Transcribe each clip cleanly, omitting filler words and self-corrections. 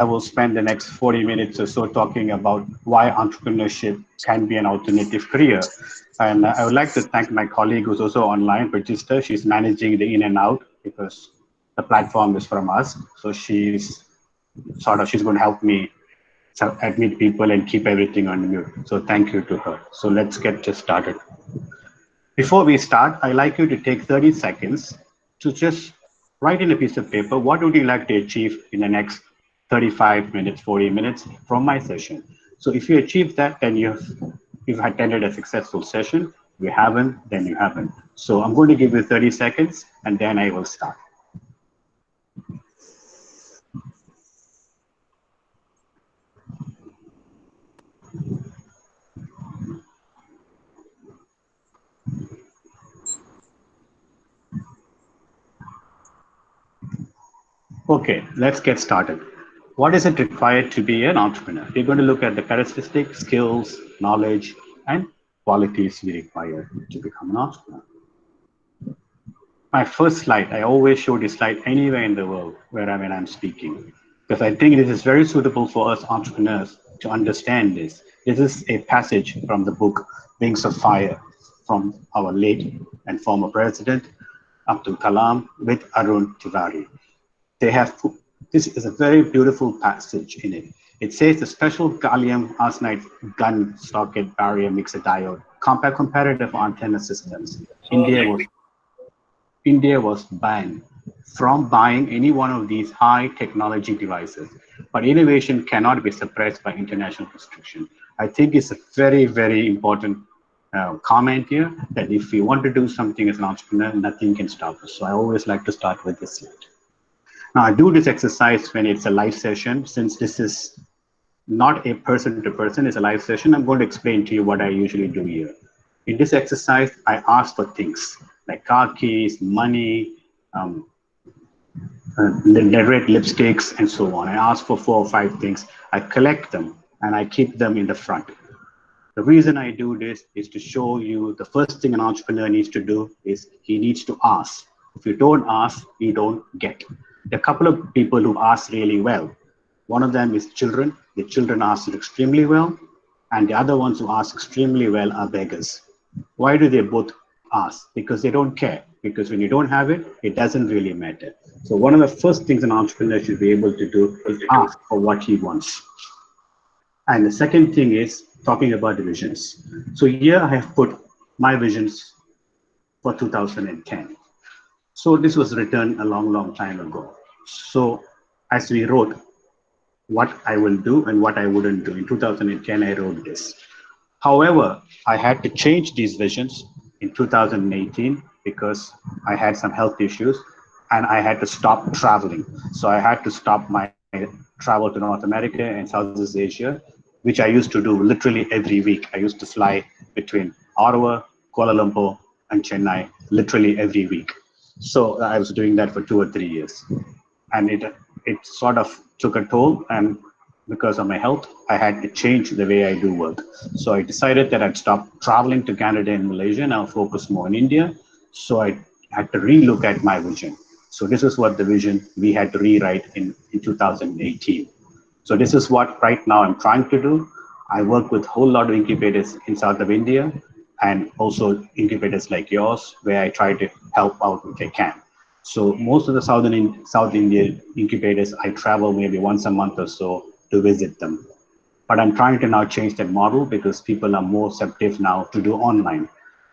I will spend the next 40 minutes or so talking about why entrepreneurship can be an alternative career. And I would like to thank my colleague who's also online, Regista. She's managing the in and out because the platform is from us. So she's going to help me admit people and keep everything on mute. So thank you to her. So let's get just started. Before we start, I'd like you to take 30 seconds to just write in a piece of paper, what would you like to achieve in the next 35 minutes, 40 minutes from my session? So if you achieve that, then you've attended a successful session. If you haven't, then you haven't. So I'm going to give you 30 seconds and then I will start. Okay, let's get started. What is it required to be an entrepreneur? We're going to look at the characteristics, skills, knowledge, and qualities we require to become an entrepreneur. My first slide, I always show this slide anywhere in the world when I'm speaking, because I think this is very suitable for us entrepreneurs to understand this. This is a passage from the book Wings of Fire from our late and former president, Abdul Kalam, with Arun Tiwari. This is a very beautiful passage in it. It says the special gallium arsenide gun socket barrier mixer diode comparative antenna systems. India was banned from buying any one of these high technology devices, but innovation cannot be suppressed by international restriction. I think it's a very, very important comment here that if we want to do something as an entrepreneur, nothing can stop us. So I always like to start with this slide. Now I do this exercise when it's a live session. Since this is not a person to person, it's a live session, I'm going to explain to you what I usually do here. In this exercise, I ask for things like car keys, money, the red lipsticks, and so on. I ask for 4 or 5 things. I collect them and I keep them in the front. The reason I do this is to show you the first thing an entrepreneur needs to do is he needs to ask. If you don't ask, you don't get. There are a couple of people who ask really well. One of them is children. The children ask extremely well, and the other ones who ask extremely well are beggars. Why do they both ask? Because they don't care. Because when you don't have it, it doesn't really matter. So one of the first things an entrepreneur should be able to do is ask for what he wants. And the second thing is talking about the visions. So here I have put my visions for 2010. So this was written a long, long time ago. So as we wrote what I will do and what I wouldn't do, in 2010, I wrote this. However, I had to change these visions in 2018 because I had some health issues and I had to stop traveling. So I had to stop my travel to North America and Southeast Asia, which I used to do literally every week. I used to fly between Ottawa, Kuala Lumpur, and Chennai literally every week. So I was doing that for 2 or 3 years. And it sort of took a toll, and because of my health, I had to change the way I do work. So I decided that I'd stop traveling to Canada and Malaysia and I'll focus more in India. So I had to relook at my vision. So this is what the vision we had to rewrite in 2018. So this is what right now I'm trying to do. I work with a whole lot of incubators in south of India and also incubators like yours, where I try to help out if I can. So most of the South Indian incubators, I travel maybe once a month or so to visit them. But I'm trying to now change that model because people are more receptive now to do online.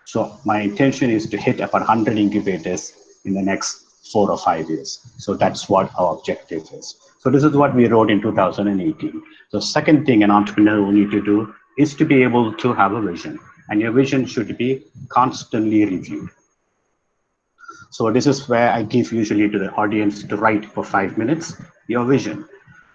So my intention is to hit about 100 incubators in the next 4 or 5 years. So that's what our objective is. So this is what we wrote in 2018. So second thing an entrepreneur will need to do is to be able to have a vision. And your vision should be constantly reviewed. So this is where I give usually to the audience to write for 5 minutes, your vision.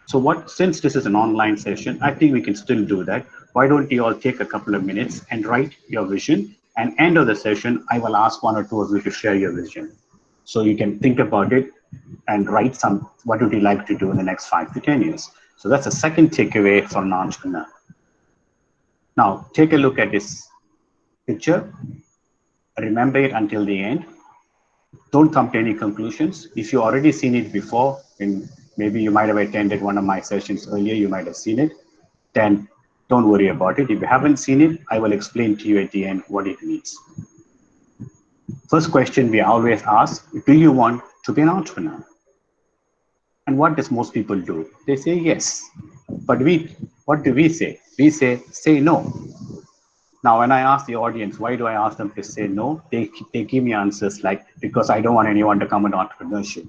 So since this is an online session, I think we can still do that. Why don't you all take a couple of minutes and write your vision, and end of the session, I will ask 1 or 2 of you to share your vision. So you can think about it and write what would you like to do in the next 5 to 10 years. So that's the second takeaway for an entrepreneur. Now, take a look at this picture. Remember it until the end. Don't come to any conclusions. If you already seen it before in Maybe you might have attended one of my sessions earlier, you might have seen it. Then don't worry about it. If you haven't seen it, I will explain to you at the end what it means. First question we always ask, do you want to be an entrepreneur? And what does most people do? They say yes. But what do we say? We say no. Now, when I ask the audience, why do I ask them to say no? They give me answers like, because I don't want anyone to come into entrepreneurship.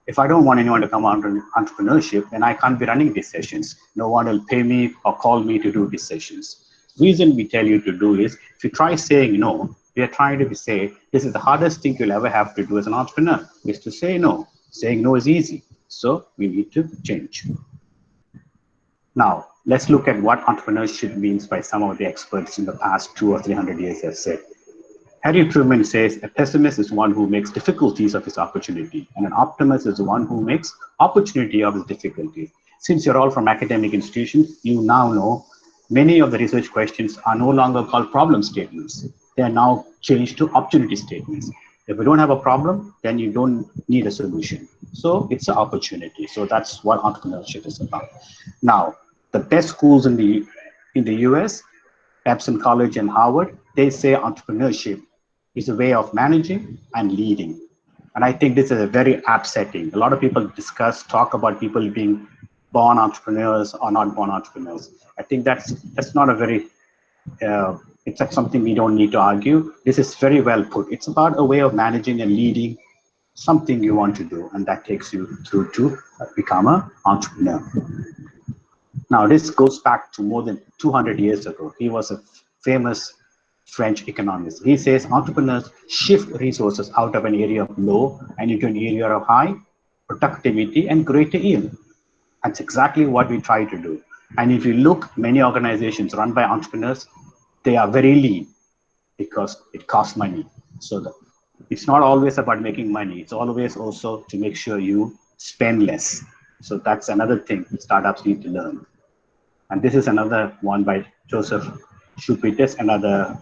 If I don't want anyone to come into entrepreneurship, then I can't be running these sessions. No one will pay me or call me to do these sessions. The reason we tell you to do is, if you try saying no, we are trying to say, this is the hardest thing you'll ever have to do as an entrepreneur, is to say no. Saying no is easy. So we need to change. Now, let's look at what entrepreneurship means by some of the experts in the past 200 or 300 years have said. Harry Truman says, a pessimist is one who makes difficulties of his opportunity, and an optimist is one who makes opportunity of his difficulty. Since you're all from academic institutions, you now know many of the research questions are no longer called problem statements. They are now changed to opportunity statements. If you don't have a problem, then you don't need a solution. So it's an opportunity. So that's what entrepreneurship is about. Now, the best schools in the US, Epsom College and Harvard, they say entrepreneurship is a way of managing and leading. And I think this is a very apt setting. A lot of people talk about people being born entrepreneurs or not born entrepreneurs. I think that's not a very, it's like something we don't need to argue. This is very well put. It's about a way of managing and leading something you want to do, and that takes you through to become an entrepreneur. Now, this goes back to more than 200 years ago. He was a famous French economist. He says entrepreneurs shift resources out of an area of low and into an area of high productivity and greater yield. That's exactly what we try to do. And if you look, many organizations run by entrepreneurs, they are very lean because it costs money. So it's not always about making money. It's always also to make sure you spend less. So that's another thing startups need to learn. And this is another one by Joseph Schumpeter, another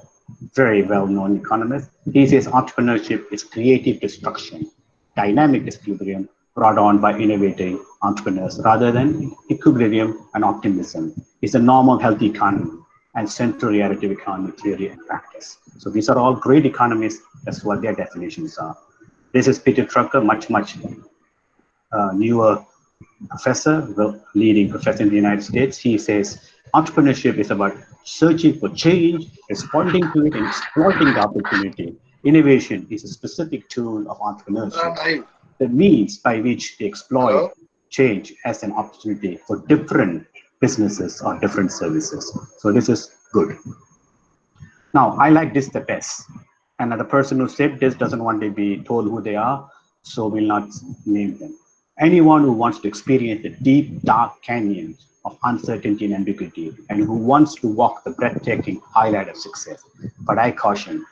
very well-known economist. He says entrepreneurship is creative destruction, dynamic equilibrium brought on by innovative entrepreneurs rather than equilibrium and optimism. It's a normal, healthy economy and central reality economy theory and practice. So these are all great economists. That's what their definitions are. This is Peter Drucker, much newer professor, leading professor in the United States. He says entrepreneurship is about searching for change, responding to it, and exploiting the opportunity. Innovation is a specific tool of entrepreneurship, the means by which they exploit change as an opportunity for different businesses or different services. So this is good. Now, I like this the best. And the person who said this doesn't want to be told who they are, so we'll not name them. Anyone who wants to experience the deep, dark canyon of uncertainty and ambiguity, and who wants to walk the breathtaking highlight of success. But I caution,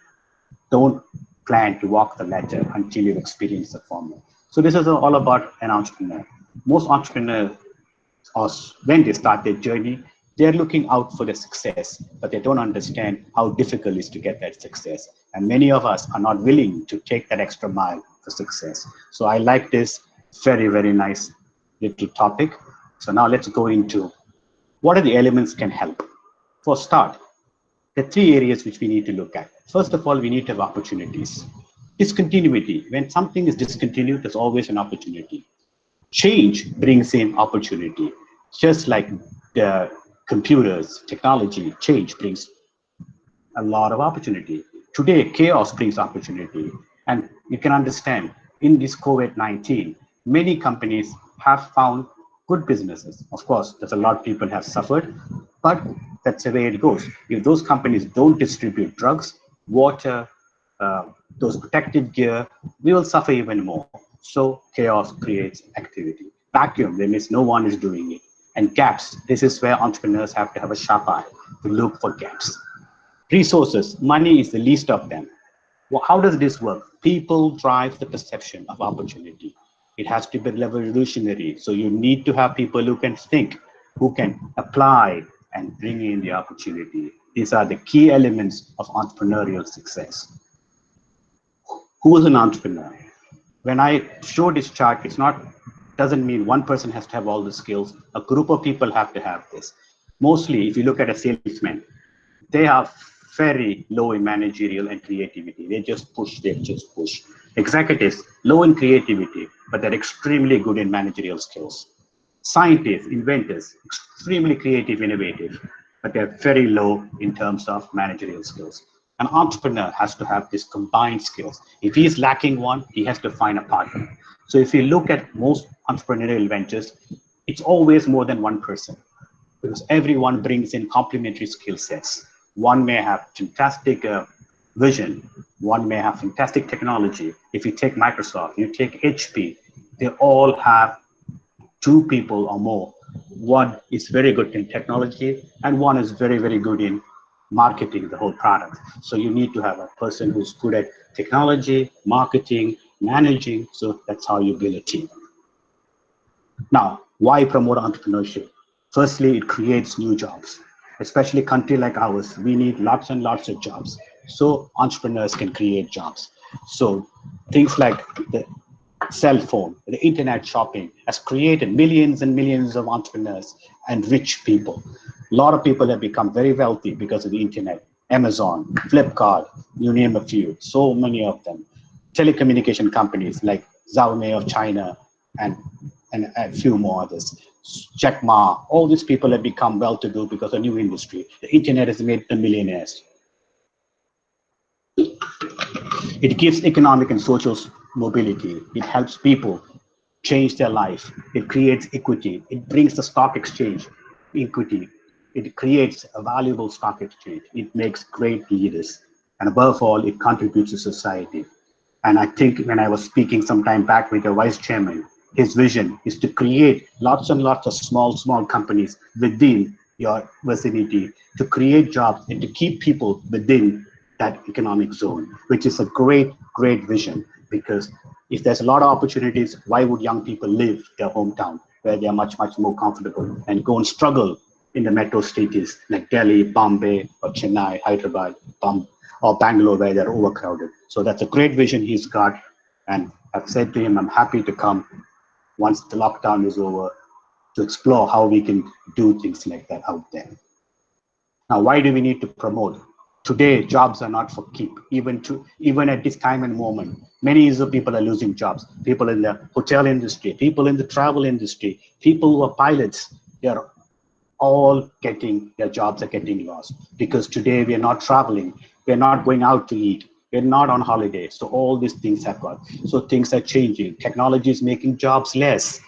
don't plan to walk the ladder until you've experienced the former. So this is all about an entrepreneur. Most entrepreneurs, when they start their journey, they're looking out for the success, but they don't understand how difficult it is to get that success. And many of us are not willing to take that extra mile for success. So I like this very, very nice little topic. So now let's go into what are the elements can help. For start, there are three areas which we need to look at. First of all, we need to have opportunities. Discontinuity. When something is discontinued, there's always an opportunity. Change brings in opportunity. Just like the computers, technology, change brings a lot of opportunity. Today, chaos brings opportunity. And you can understand, in this COVID-19, many companies have found good businesses. Of course, there's a lot of people have suffered, but that's the way it goes. If those companies don't distribute drugs, water, those protective gear, we will suffer even more. So chaos creates activity. Vacuum, that means no one is doing it. And gaps, this is where entrepreneurs have to have a sharp eye to look for gaps. Resources, money is the least of them. Well, how does this work? People drive the perception of opportunity. It has to be revolutionary. So you need to have people who can think, who can apply and bring in the opportunity. These are the key elements of entrepreneurial success. Who is an entrepreneur? When I show this chart, it's not Doesn't mean one person has to have all the skills. A group of people have to have this. Mostly, if you look at a salesman, they are very low in managerial and creativity. They just push. Executives, low in creativity, but they're extremely good in managerial skills. Scientists, inventors, extremely creative, innovative, but they're very low in terms of managerial skills. An entrepreneur has to have these combined skills. If he's lacking one, he has to find a partner. So if you look at most entrepreneurial ventures, it's always more than one person because everyone brings in complementary skill sets. One may have fantastic vision, one may have fantastic technology. If you take Microsoft, you take HP, they all have two people or more. One is very good in technology, and one is very, very good in marketing the whole product. So you need to have a person who's good at technology, marketing, managing. So that's how you build a team. Now, why promote entrepreneurship? Firstly, it creates new jobs, especially a country like ours. We need lots and lots of jobs. So entrepreneurs can create jobs. So things like the cell phone, the internet shopping has created millions and millions of entrepreneurs and rich people. A lot of people have become very wealthy because of the internet. Amazon, Flipkart, you name a few, so many of them. Telecommunication companies like Xiaomi of China and, and a few more others. Jack Ma, all these people have become well-to-do because of new industry. The internet has made them millionaires. It gives economic and social mobility. It helps people change their life. It creates equity. It brings the stock exchange equity. It creates a valuable stock exchange. It makes great leaders. And above all, it contributes to society. And I think when I was speaking some time back with the vice chairman, his vision is to create lots and lots of small companies within your vicinity to create jobs and to keep people within that economic zone, which is a great, great vision. Because if there's a lot of opportunities, why would young people leave their hometown where they are much, much more comfortable and go and struggle in the metro cities like Delhi, Bombay, or Chennai, Hyderabad, or Bangalore, where they're overcrowded? So that's a great vision he's got. And I've said to him, I'm happy to come once the lockdown is over to explore how we can do things like that out there. Now, why do we need to promote? Today, jobs are not for keep. Even at this time and moment, many of people are losing jobs. People in the hotel industry, people in the travel industry, people who are pilots, they're all getting, their jobs are getting lost because today we are not traveling, we're not going out to eat, we're not on holiday. So all these things have got, so things are changing. Technology is making jobs less.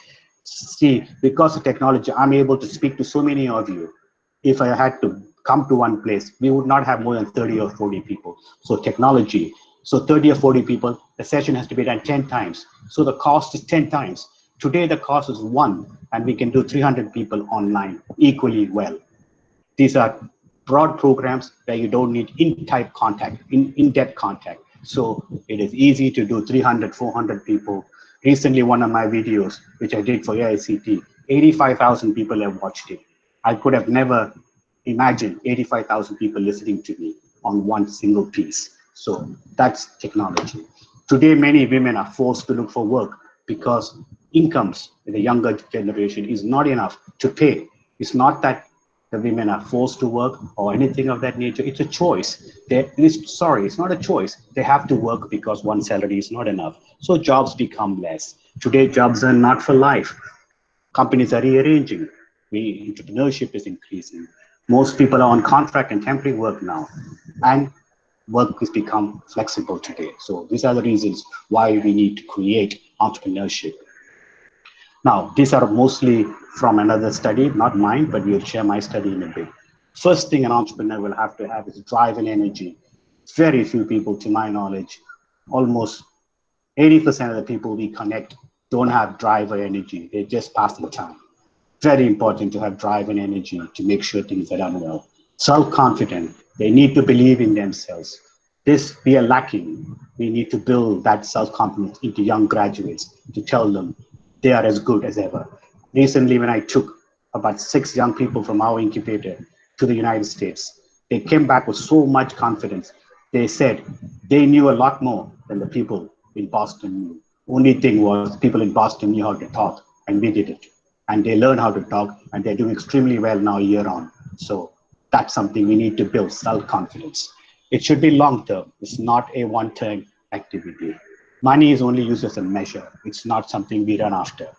See, because of technology, I'm able to speak to so many of you. If I had to come to one place, we would not have more than 30 or 40 people. So technology, so 30 or 40 people, the session has to be done 10 times. So the cost is 10 times. Today, the cost is 1, and we can do 300 people online equally well. These are broad programs where you don't need in-type contact, in-depth contact. So it is easy to do 300, 400 people. Recently, one of my videos, which I did for AICT, 85,000 people have watched it. I could have never imagined 85,000 people listening to me on one single piece. So that's technology. Today, many women are forced to look for work because incomes in the younger generation is not enough to pay. It's not that the women are forced to work or anything of that nature. It's a choice. It's not a choice. They have to work because one salary is not enough. So jobs become less. Today, jobs are not for life. Companies are rearranging. Entrepreneurship is increasing. Most people are on contract and temporary work now. And work has become flexible today. So these are the reasons why we need to create entrepreneurship. Now, these are mostly from another study, not mine, but we'll share my study in a bit. First thing an entrepreneur will have to have is drive and energy. Very few people, to my knowledge, almost 80% of the people we connect don't have drive or energy. They're just passing time. Very important to have drive and energy to make sure things are done well. Self-confident, they need to believe in themselves. This we are lacking. We need to build that self-confidence into young graduates to tell them they are as good as ever. Recently, when I took about 6 young people from our incubator to the United States, they came back with so much confidence. They said they knew a lot more than the people in Boston knew. Only thing was people in Boston knew how to talk. and we did it. And they learn how to talk, and they're doing extremely well now year on. So that's something we need to build, self-confidence. It should be long-term. It's not a one-time activity. Money is only used as a measure. It's not something we run after.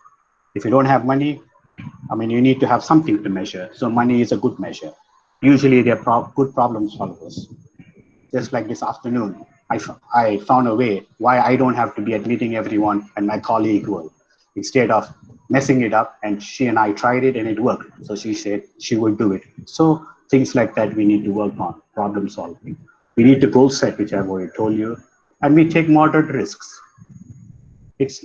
If you don't have money, I mean, you need to have something to measure. So money is a good measure. Usually they're good problem solvers. Just like this afternoon, I found a way why I don't have to be admitting everyone and my colleague will. Instead of messing it up, and she and I tried it and it worked. So she said she would do it. So things like that we need to work on, problem solving. We need to goal set, which I've already told you, and we take moderate risks. It's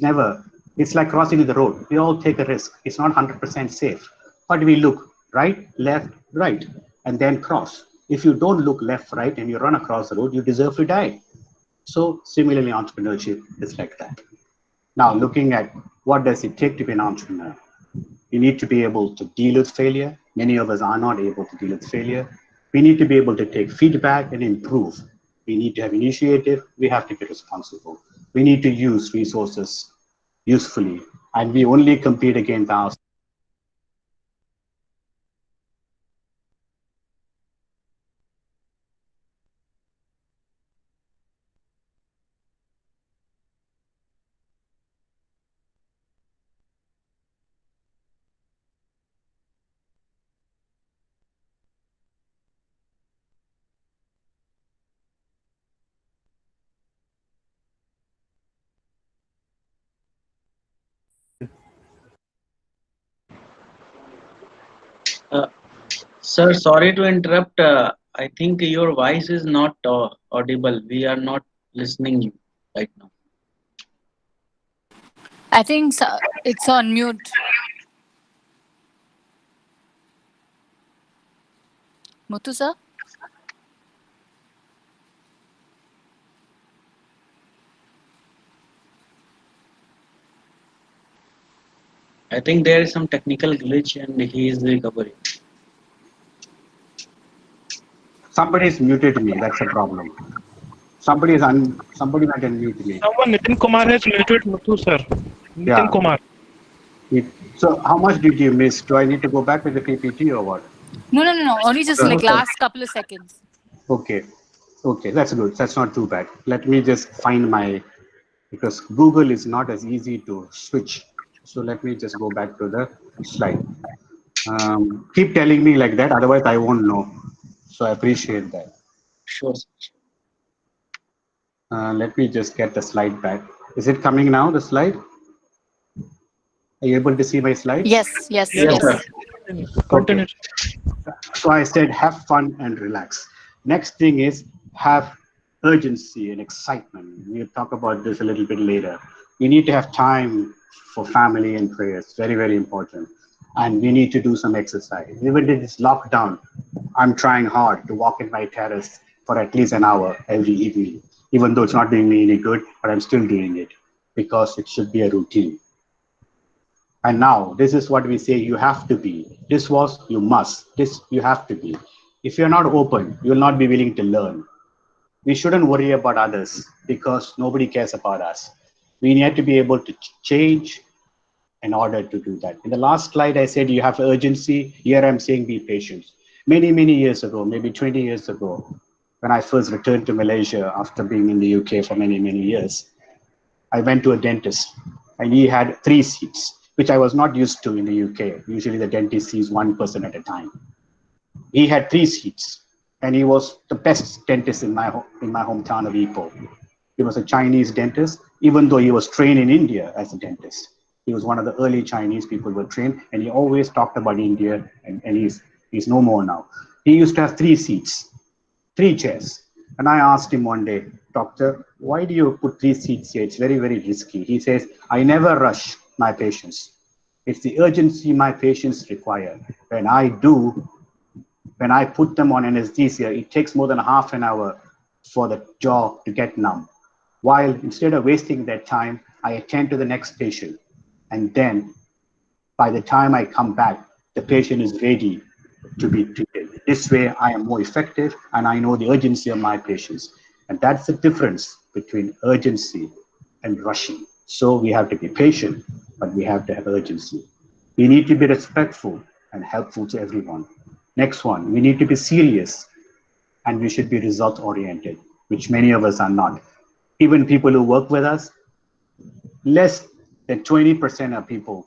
like crossing the road. We all take a risk. It's not 100% safe, but we look right, left, right, and then cross. If you don't look left, right, and you run across the road, you deserve to die. So similarly, entrepreneurship is like that. Now, looking at what does it take to be an entrepreneur? You need to be able to deal with failure. Many of us are not able to deal with failure. We need to be able to take feedback and improve. We need to have initiative. We have to be responsible. We need to use resources usefully, and we only compete against ourselves. Uh, Sir, sorry to interrupt. I think your voice is not audible. We are not listening you right now. I think it's on mute. Muthu sir? I think there is some technical glitch and he is recovering. Somebody's muted me. That's a problem. Somebody might unmute me. Someone, Nitin Kumar has muted Muthu, sir. Nitin Yeah. Kumar. So how much did you miss? Do I need to go back with the PPT or what? No. Only just No, like sir. last couple of seconds. Okay. Okay, that's good. That's not too bad. Let me just find because Google is not as easy to switch. So let me just go back to the slide. Keep telling me like that, otherwise I won't know. So I appreciate that. Sure, sir. Let me just get the slide back. Is it coming now, the slide? Are you able to see my slides? Yes. Yes, sir. Okay. Continue. So I said, have fun and relax. Next thing is have urgency and excitement. We'll talk about this a little bit later. We need to have time for family and prayers. Very, very important. And we need to do some exercise. Even in this lockdown, I'm trying hard to walk in my terrace for at least an hour every evening, even though it's not doing me any good, but I'm still doing it because it should be a routine. And now this is what we say you have to be. This was you must. This you have to be. If you're not open, you'll not be willing to learn. We shouldn't worry about others because nobody cares about us. We need to be able to change in order to do that. In the last slide, I said you have urgency. Here I'm saying be patient. Many, many years ago, maybe 20 years ago, when I first returned to Malaysia after being in the UK for many, many years, I went to a dentist and he had 3 seats, which I was not used to in the UK. Usually the dentist sees one person at a time. He had 3 seats and he was the best dentist in my hometown of Ipoh. He was a Chinese dentist, even though he was trained in India as a dentist. He was one of the early Chinese people who were trained, and he always talked about India, and he's no more now. He used to have 3 seats, 3 chairs. And I asked him one day, doctor, why do you put 3 seats here? It's very, very risky. He says, I never rush my patients. It's the urgency my patients require. When I put them on anesthesia, it takes more than half an hour for the jaw to get numb. While instead of wasting that time, I attend to the next patient. And then by the time I come back, the patient is ready to be treated. This way, I am more effective and I know the urgency of my patients. And that's the difference between urgency and rushing. So we have to be patient, but we have to have urgency. We need to be respectful and helpful to everyone. Next one, we need to be serious and we should be result oriented, which many of us are not. Even people who work with us, less than 20% of people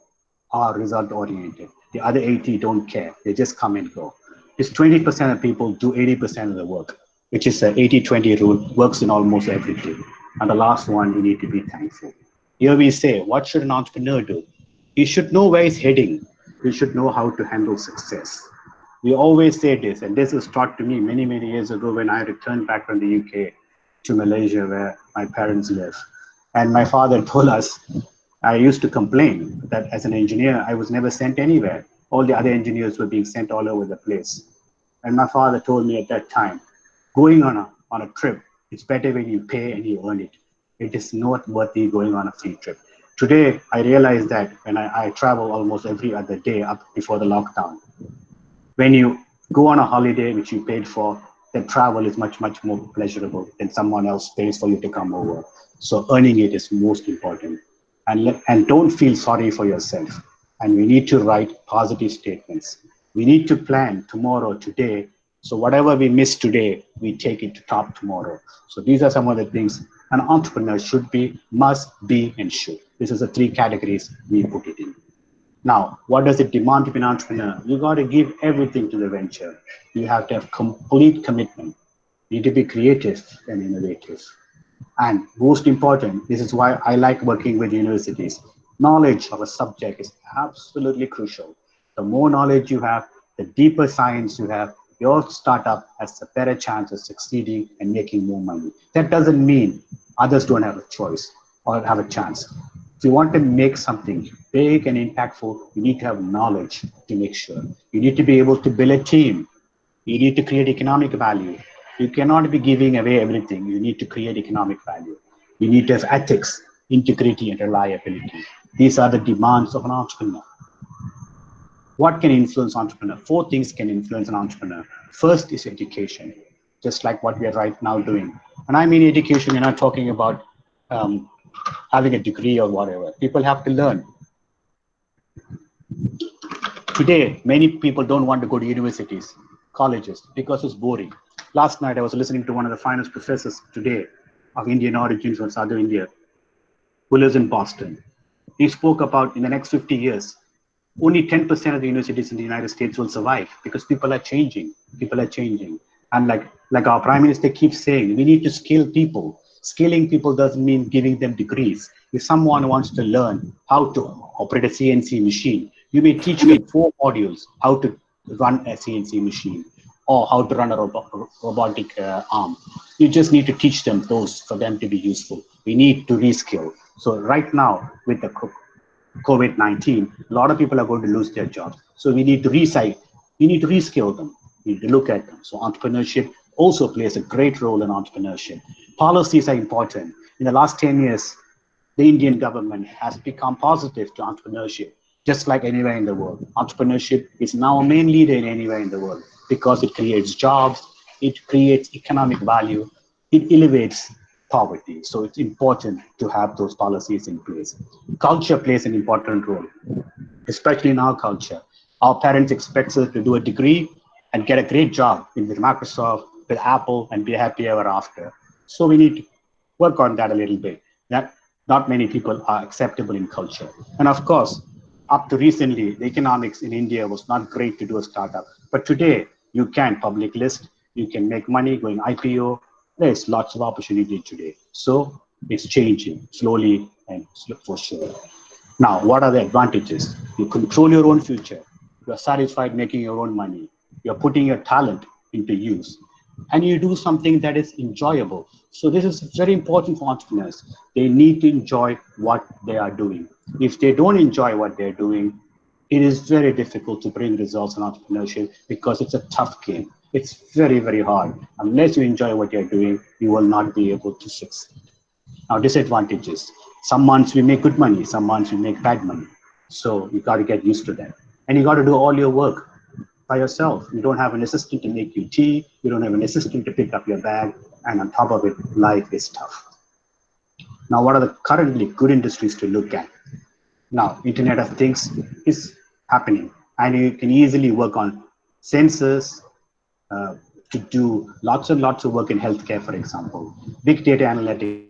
are result oriented. The other 80 don't care. They just come and go. This 20% of people do 80% of the work, which is the 80-20 rule, works in almost everything. And the last one, we need to be thankful. Here we say, what should an entrepreneur do? He should know where he's heading. He should know how to handle success. We always say this, and this was taught to me many, many years ago when I returned back from the UK to Malaysia where my parents live. And my father told us, I used to complain that as an engineer, I was never sent anywhere. All the other engineers were being sent all over the place. And my father told me at that time, going on a trip, it's better when you pay and you earn it. It is not worthy going on a free trip. Today, I realize that when I travel almost every other day up before the lockdown. When you go on a holiday which you paid for, then travel is much, much more pleasurable than someone else pays for you to come over. So earning it is most important. And don't feel sorry for yourself. And we need to write positive statements. We need to plan tomorrow, today. So whatever we miss today, we take it to top tomorrow. So these are some of the things an entrepreneur should be, must be, and should. This is the three categories we put it in. Now, what does it demand to be an entrepreneur? You got to give everything to the venture. You have to have complete commitment. You need to be creative and innovative. And most important, this is why I like working with universities. Knowledge of a subject is absolutely crucial. The more knowledge you have, the deeper science you have, your startup has a better chance of succeeding and making more money. That doesn't mean others don't have a choice or have a chance. If you want to make something big and impactful, you need to have knowledge to make sure. You need to be able to build a team. You need to create economic value. You cannot be giving away everything. You need to create economic value. You need to have ethics, integrity, and reliability. These are the demands of an entrepreneur. What can influence entrepreneur? Four things can influence an entrepreneur. First is education, just like what we are right now doing. And I mean education, we're not talking about having a degree or whatever. People have to learn. Today, many people don't want to go to universities, colleges, because it's boring. Last night, I was listening to one of the finest professors today of Indian origins from Southern India, who lives in Boston. He spoke about in the next 50 years, only 10% of the universities in the United States will survive because people are changing. People are changing. And like our Prime Minister keeps saying, we need to scale people. Scaling people doesn't mean giving them degrees. If someone wants to learn how to operate a CNC machine, you may teach them 4 modules, how to run a CNC machine or how to run a robotic arm. You just need to teach them those for them to be useful. We need to reskill. So right now with the COVID-19, a lot of people are going to lose their jobs. So we need to reskill them. We need to look at them. So entrepreneurship also plays a great role in entrepreneurship. Policies are important. In the last 10 years, the Indian government has become positive to entrepreneurship, just like anywhere in the world. Entrepreneurship is now a main leader in anywhere in the world because it creates jobs, it creates economic value, it elevates poverty. So it's important to have those policies in place. Culture plays an important role, especially in our culture. Our parents expect us to do a degree and get a great job with Microsoft, with Apple, and be happy ever after. So we need to work on that a little bit. That not many people are acceptable in culture. And of course, up to recently, the economics in India was not great to do a startup. But today, you can public list, you can make money going IPO. There's lots of opportunity today. So it's changing slowly and for sure. Now, what are the advantages? You control your own future. You are satisfied making your own money. You're putting your talent into use. And you do something that is enjoyable. So this is very important for entrepreneurs. They need to enjoy what they are doing. If they don't enjoy what they're doing, it is very difficult to bring results in entrepreneurship because it's a tough game. It's very, very hard. Unless you enjoy what you're doing, you will not be able to succeed. Now, disadvantages. Some months we make good money, some months we make bad money. So you got to get used to that. And you got to do all your work by yourself. You don't have an assistant to make you tea. You don't have an assistant to pick up your bag. And on top of it, life is tough. Now, what are the currently good industries to look at? Now, Internet of Things is happening, and you can easily work on sensors to do lots and lots of work in healthcare, for example. Big data analytics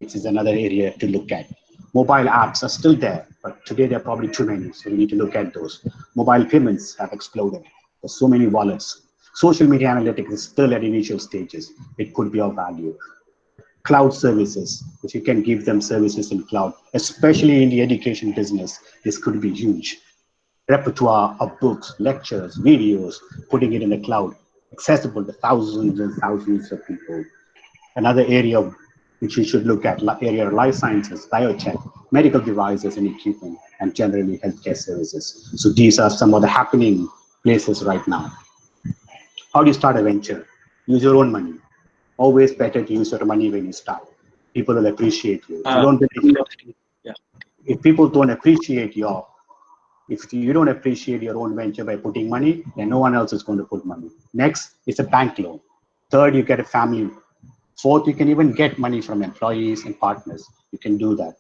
is another area to look at. Mobile apps are still there, but today there are probably too many, so we need to look at those. Mobile payments have exploded. There's so many wallets. Social media analytics is still at initial stages. It could be of value. Cloud services, if you can give them services in cloud, especially in the education business, this could be huge. Repertoire of books, lectures, videos, putting it in the cloud, accessible to thousands and thousands of people. Another area which you should look at, area of life sciences, biotech, medical devices and equipment, and generally healthcare services. So these are some of the happening places right now. How do you start a venture? Use your own money. Always better to use your money when you start. People will appreciate you. Yeah. If people don't appreciate if you don't appreciate your own venture by putting money, then no one else is going to put money. Next, it's a bank loan. Third, you get a family. Fourth, you can even get money from employees and partners. You can do that.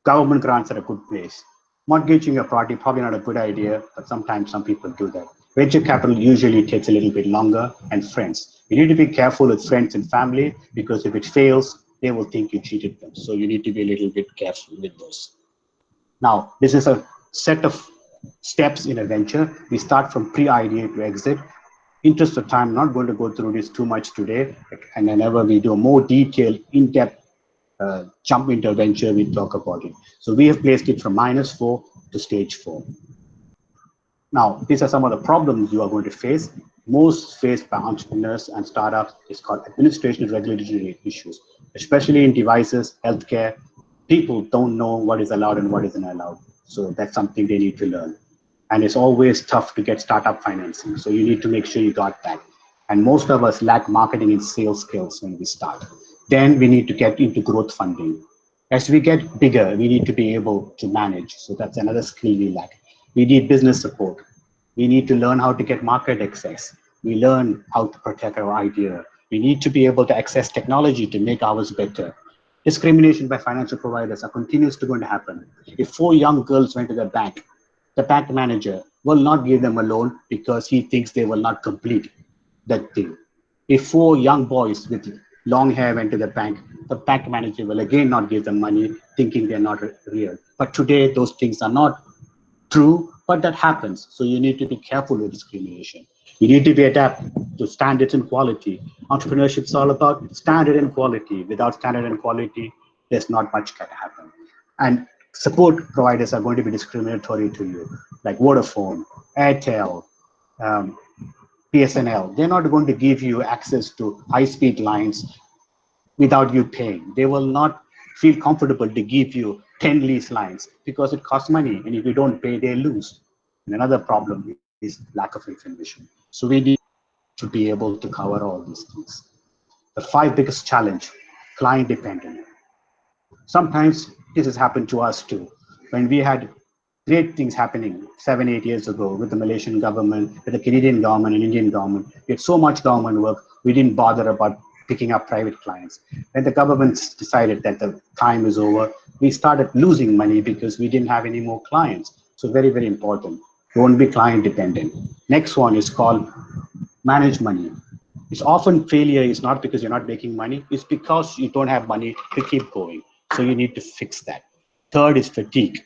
Government grants are a good place. Mortgaging your property, probably not a good idea, but sometimes some people do that. Venture capital usually takes a little bit longer, and friends. You need to be careful with friends and family, because if it fails, they will think you cheated them. So you need to be a little bit careful with those. Now, this is a set of steps in a venture. We start from pre-idea to exit. Interest of time, I'm not going to go through this too much today. And whenever we do a more detailed, in-depth jump into a venture, we talk about it. So we have placed it from -4 to stage 4. Now, these are some of the problems you are going to face. Most faced by entrepreneurs and startups is called administration and regulatory issues, especially in devices, healthcare. People don't know what is allowed and what isn't allowed. So that's something they need to learn. And it's always tough to get startup financing. So you need to make sure you got that. And most of us lack marketing and sales skills when we start. Then we need to get into growth funding. As we get bigger, we need to be able to manage. So that's another skill we lack. We need business support. We need to learn how to get market access. We learn how to protect our idea. We need to be able to access technology to make ours better. Discrimination by financial providers are continuous to going to happen. If 4 young girls went to the bank manager will not give them a loan because he thinks they will not complete that thing. If 4 young boys with long hair went to the bank manager will again not give them money, thinking they're not real. But today, those things are not true, but that happens. So you need to be careful with discrimination. You need to be adapt to standards and quality. Entrepreneurship is all about standard and quality. Without standard and quality, there's not much can happen. And support providers are going to be discriminatory to you, like Vodafone, Airtel, PSNL. They're not going to give you access to high-speed lines without you paying. They will not feel comfortable to give you 10 lease lines because it costs money, and if you don't pay, they lose. And another problem is lack of information. So we need to be able to cover all these things. The 5 biggest challenge, client dependent. Sometimes this has happened to us too. When we had great things happening 7-8 years ago with the Malaysian government, with the Canadian government and Indian government, we had so much government work, we didn't bother about picking up private clients. When the government decided that the time is over, we started losing money because we didn't have any more clients. So very, very important. Don't be client dependent. Next one is called manage money. It's often failure is not because you're not making money, it's because you don't have money to keep going. So you need to fix that. Third is fatigue.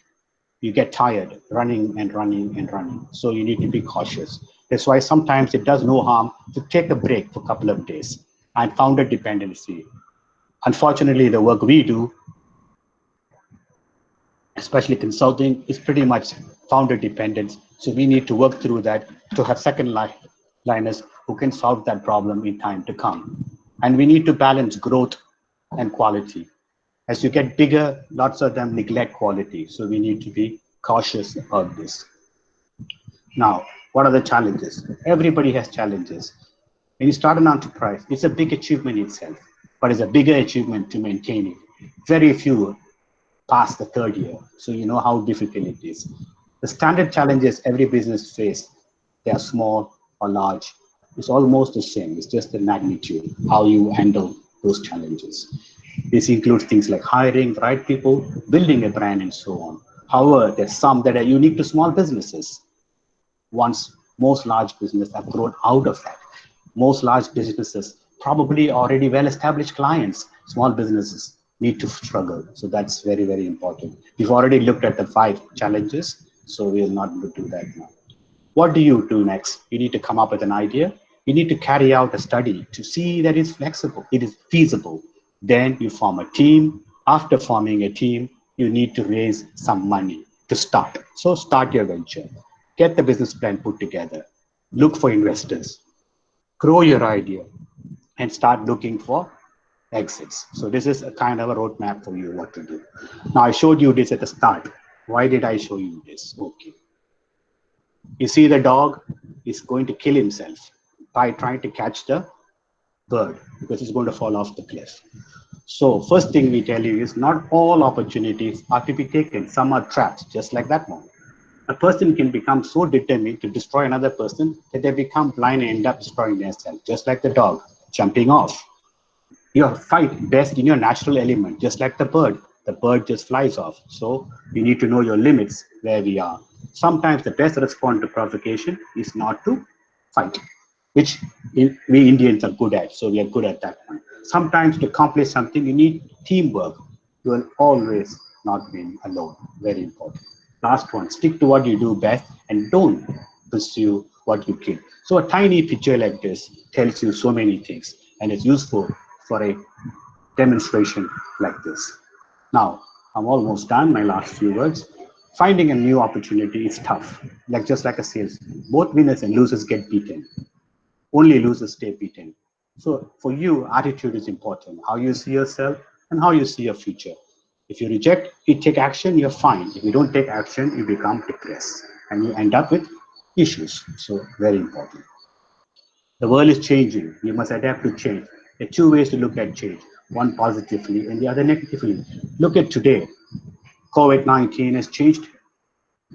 You get tired running and running and running. So you need to be cautious. That's why sometimes it does no harm to take a break for a couple of days. And founder dependency. Unfortunately, the work we do, especially consulting, is pretty much founder dependent. So we need to work through that to have second liners who can solve that problem in time to come. And we need to balance growth and quality. As you get bigger, lots of them neglect quality. So we need to be cautious about this. Now, what are the challenges? Everybody has challenges. When you start an enterprise, it's a big achievement itself, but it's a bigger achievement to maintain it. Very few pass the 3rd year, so you know how difficult it is. The standard challenges every business faces, they are small or large. It's almost the same. It's just the magnitude, how you handle those challenges. This includes things like hiring the right people, building a brand, and so on. However, there's some that are unique to small businesses. Once most large businesses have grown out of that. Most large businesses probably already well-established clients. Small businesses need to struggle. So that's very, very important. We've already looked at the 5 challenges, so we'll not do that now. What do you do next? You need to come up with an idea. You need to carry out a study to see that it's flexible, it is feasible. Then you form a team. After forming a team, you need to raise some money to start. So start your venture. Get the business plan put together. Look for investors. Grow your idea and start looking for exits. So this is a kind of a roadmap for you what to do. Now I showed you this at the start. Why did I show you this? Okay. You see the dog is going to kill himself by trying to catch the bird because he's going to fall off the cliff. So first thing we tell you is not all opportunities are to be taken. Some are traps, just like that one. A person can become so determined to destroy another person that they become blind and end up destroying themselves, just like the dog jumping off. You fight best in your natural element, just like the bird. The bird just flies off. So you need to know your limits where we are. Sometimes the best response to provocation is not to fight, which we Indians are good at. So we are good at that one. Sometimes to accomplish something, you need teamwork. You will always not win alone. Very important. Last one, stick to what you do best and don't pursue what you kill. So a tiny picture like this tells you so many things and it's useful for a demonstration like this. Now, I'm almost done, my last few words. Finding a new opportunity is tough, just like a sales. Both winners and losers get beaten. Only losers stay beaten. So for you, attitude is important. How you see yourself and how you see your future. If you reject, you take action, you're fine. If you don't take action, you become depressed and you end up with issues. So very important. The world is changing. You must adapt to change. There are 2 ways to look at change, one positively and the other negatively. Look at today. COVID-19 has changed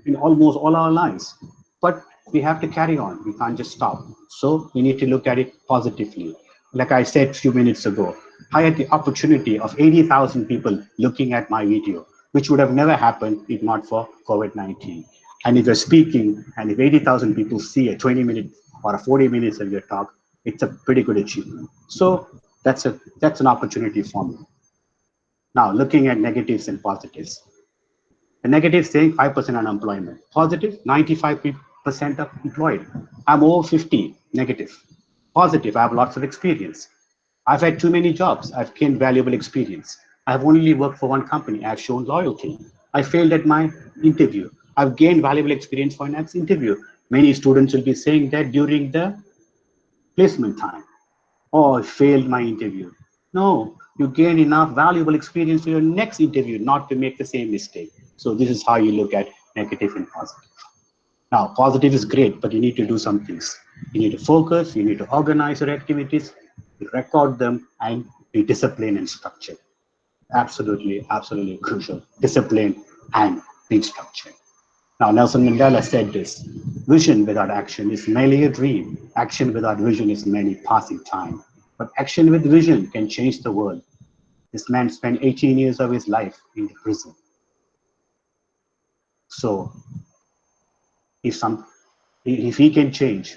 in almost all our lives, but we have to carry on. We can't just stop. So we need to look at it positively. Like I said a few minutes ago, I had the opportunity of 80,000 people looking at my video, which would have never happened if not for COVID-19. And if you're speaking and if 80,000 people see a 20-minute or a 40 minutes of your talk, it's a pretty good achievement. So that's an opportunity for me. Now, looking at negatives and positives. The negative saying 5% unemployment. Positive, 95% of employed. I'm over 50, negative. Positive, I have lots of experience. I've had too many jobs. I've gained valuable experience. I've only worked for one company. I've shown loyalty. I failed at my interview. I've gained valuable experience for an next interview. Many students will be saying that during the placement time. Oh, I failed my interview. No, you gain enough valuable experience for your next interview not to make the same mistake. So this is how you look at negative and positive. Now, positive is great, but you need to do some things. You need to focus, you need to organize your activities, record them, and be disciplined and structured. Absolutely, absolutely crucial. Discipline and being structured. Now, Nelson Mandela said this, vision without action is merely a dream. Action without vision is merely passing time. But action with vision can change the world. This man spent 18 years of his life in the prison. So, if he can change,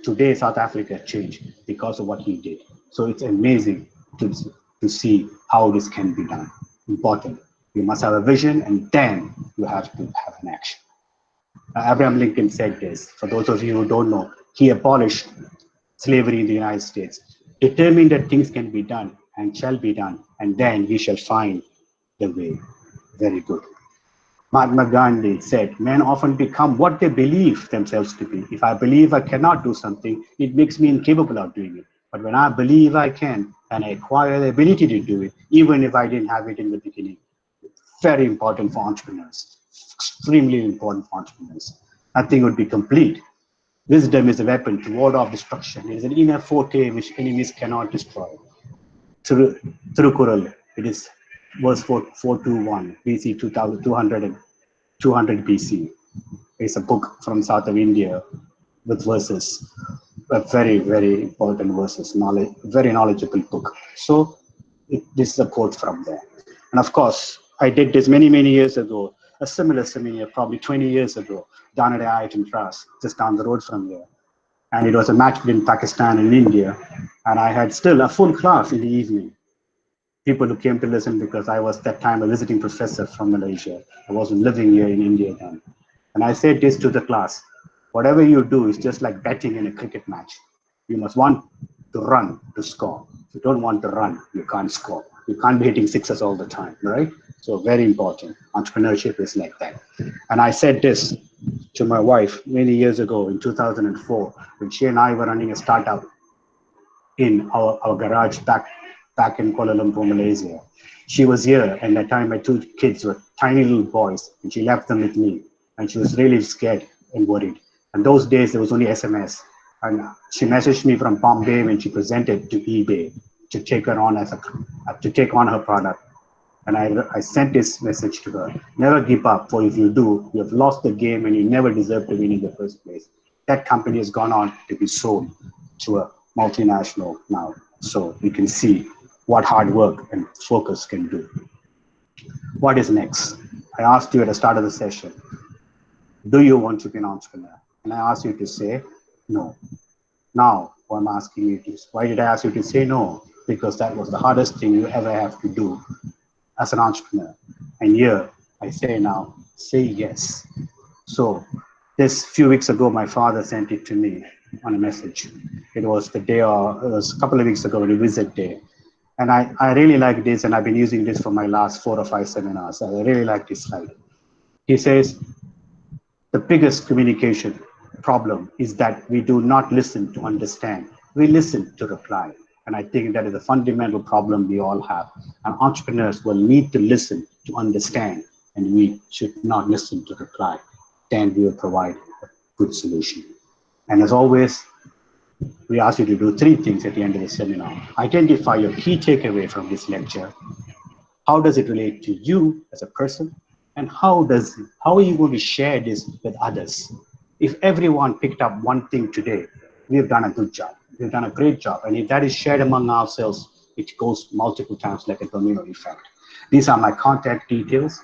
today South Africa changed because of what he did. So it's amazing to see how this can be done. Important. You must have a vision and then you have to have an action. Abraham Lincoln said this. For those of you who don't know, he abolished slavery in the United States, determined that things can be done and shall be done, and then we shall find the way. Very good. Mahatma Gandhi said, men often become what they believe themselves to be. If I believe I cannot do something, it makes me incapable of doing it. But when I believe I can, and I acquire the ability to do it, even if I didn't have it in the beginning, very important for entrepreneurs, extremely important for entrepreneurs. Nothing would be complete. Wisdom is a weapon to ward off destruction. It is an inner forte which enemies cannot destroy. Thirukkural, it is verse 421, BC 200 BC. It's a book from south of India with verses, very, very important verses, very knowledgeable book. So This is a quote from there. And of course, I did this many, many years ago, a similar seminar, probably 20 years ago, down at IIT in Tras, just down the road from here. And it was a match between Pakistan and India. And I had still a full class in the evening. People who came to listen because I was that time a visiting professor from Malaysia. I wasn't living here in India then. And I said this to the class, whatever you do is just like betting in a cricket match. You must want to run to score. If you don't want to run, you can't score. You can't be hitting sixes all the time, right? So very important. Entrepreneurship is like that. And I said this to my wife many years ago in 2004 when she and I were running a startup in our garage back in Kuala Lumpur, Malaysia. She was here, and at that time my two kids were tiny little boys, and she left them with me, and she was really scared and worried. And those days there was only SMS, and she messaged me from Bombay when she presented to eBay to take her on to take on her product. And I sent this message to her: never give up, for if you do, you have lost the game and you never deserve to win in the first place. That company has gone on to be sold to a multinational now. So you can see what hard work and focus can do. What is next? I asked you at the start of the session, do you want to be an entrepreneur? And I asked you to say no. Now, what I'm asking you is, why did I ask you to say no? Because that was the hardest thing you ever have to do as an entrepreneur. And here, I say now, say yes. So this few weeks ago, my father sent it to me on a message. It was the day, or it was a couple of weeks ago, a visit day. And I really like this, and I've been using this for my last 4 or 5 seminars. I really like this slide. He says, the biggest communication problem is that we do not listen to understand. We listen to reply. And I think that is a fundamental problem we all have. And entrepreneurs will need to listen to understand, and we should not listen to reply. Then we will provide a good solution. And as always, we ask you to do 3 things at the end of the seminar. Identify your key takeaway from this lecture. How does it relate to you as a person? And how are you going to share this with others? If everyone picked up one thing today, we have done a good job. We've done a great job. And if that is shared among ourselves, it goes multiple times like a domino effect. These are my contact details.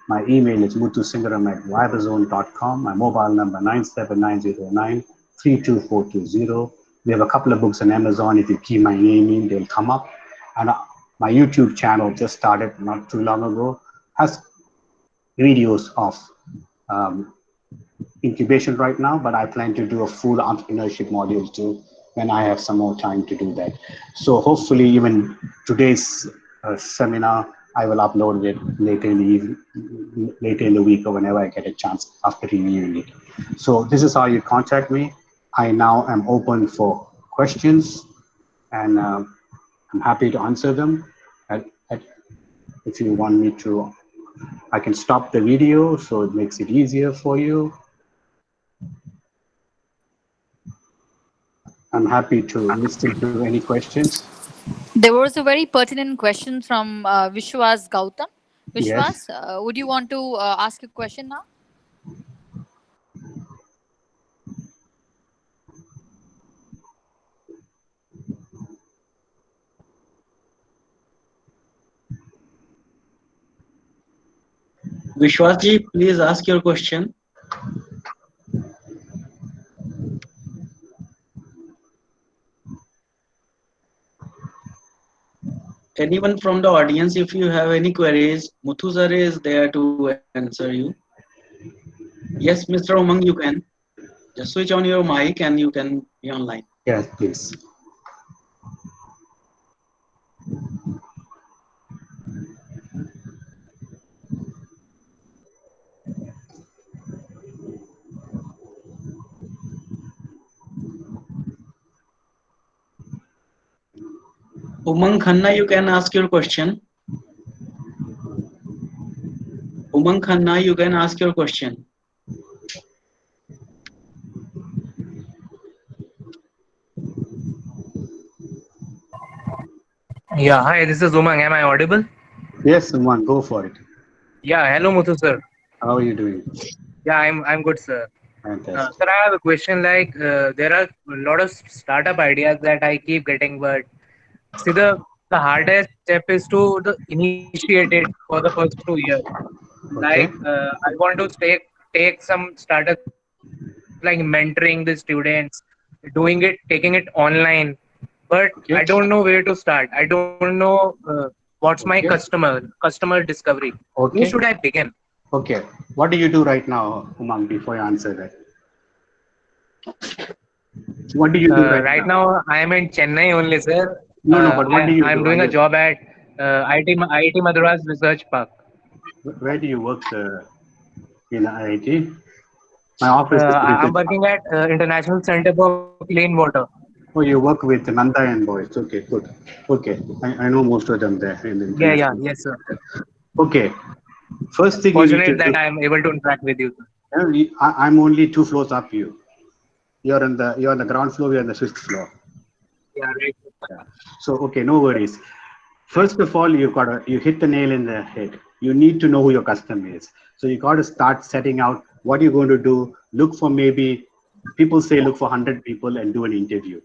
My email is muthusingaram@viberzone.com. My mobile number 97909 We have a couple of books on Amazon. If you key my name in, they'll come up. And my YouTube channel just started not too long ago, has videos of incubation right now, but I plan to do a full entrepreneurship module too when I have some more time to do that. So hopefully even today's seminar, I will upload it later in the week or whenever I get a chance after reviewing it. So this is how you contact me. I now am open for questions, and I'm happy to answer them. If you want me to, I can stop the video so it makes it easier for you. I'm happy to listen to any questions. There was a very pertinent question from Vishwas Gautam. Yes. Vishwas, would you want to ask a question now? Vishwasji, please ask your question. Anyone from the audience, if you have any queries, Muthu sir is there to answer you. Yes, Mr. Umang, you can. Just switch on your mic and you can be online. Yes, please. Umang Khanna, you can ask your question. Umang Khanna, you can ask your question. Yeah, hi, this is Umang. Am I audible? Yes, Umang, go for it. Yeah, hello Muthu sir. How are you doing? Yeah, I'm good, sir. Fantastic. Sir, I have a question. Like, there are a lot of startup ideas that I keep getting, but see, the the hardest step is to initiate it for the first 2 years. Okay. Like I want to take some startups like mentoring the students, doing it, taking it online. But I don't know where to start. I don't know what's my Okay. customer discovery. Where should I Okay. begin? Okay. What do you do right now, Umang, before you answer that? What do you do right Right now? now, I am in Chennai only, sir. No, no, but what do you I'm do? Are doing a you, job at IT Madras Research Park. where do you work in IIT? My office is I'm Research Park. working at International Center for Clean Water. Oh, you work with Nanda and boys. Okay, good. Okay. I know most of them there in the Yeah, yeah, international. yes, sir. Okay. First thing you need to Fortunate do, that I'm able to interact with you, sir. I'm only 2 floors up you. You're on the ground floor, we're on the 5th floor. Yeah, right. Yeah. So okay, no worries. First of all, you hit the nail in the head. You need to know who your customer is. So you got to start setting out what you're going to do. Look for maybe people say look for 100 people and do an interview.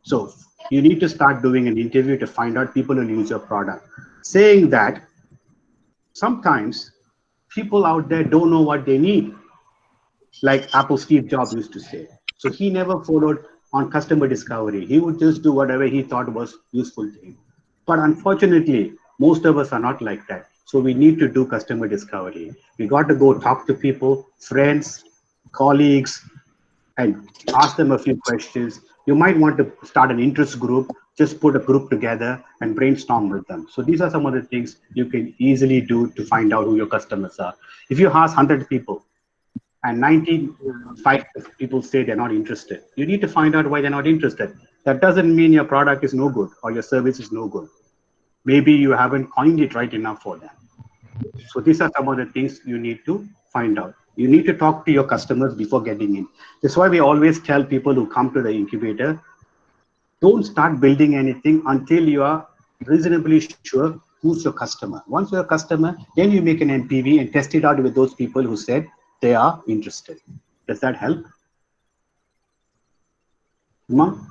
So you need to start doing an interview to find out people who use your product. Saying that, sometimes people out there don't know what they need, like Apple Steve Jobs used to say. So he never followed on customer discovery. He would just do whatever he thought was useful to him. But unfortunately, most of us are not like that. So we need to do customer discovery. We got to go talk to people, friends, colleagues, and ask them a few questions. You might want to start an interest group, just put a group together and brainstorm with them. So these are some of the things you can easily do to find out who your customers are. If you ask 100 people and 95 people say they're not interested, you need to find out why they're not interested. That doesn't mean your product is no good or your service is no good. Maybe you haven't coined it right enough for them. So these are some of the things you need to find out. You need to talk to your customers before getting in. That's why we always tell people who come to the incubator, don't start building anything until you are reasonably sure who's your customer. Once you're a customer, then you make an NPV and test it out with those people who said they are interested. Does that help? Uma?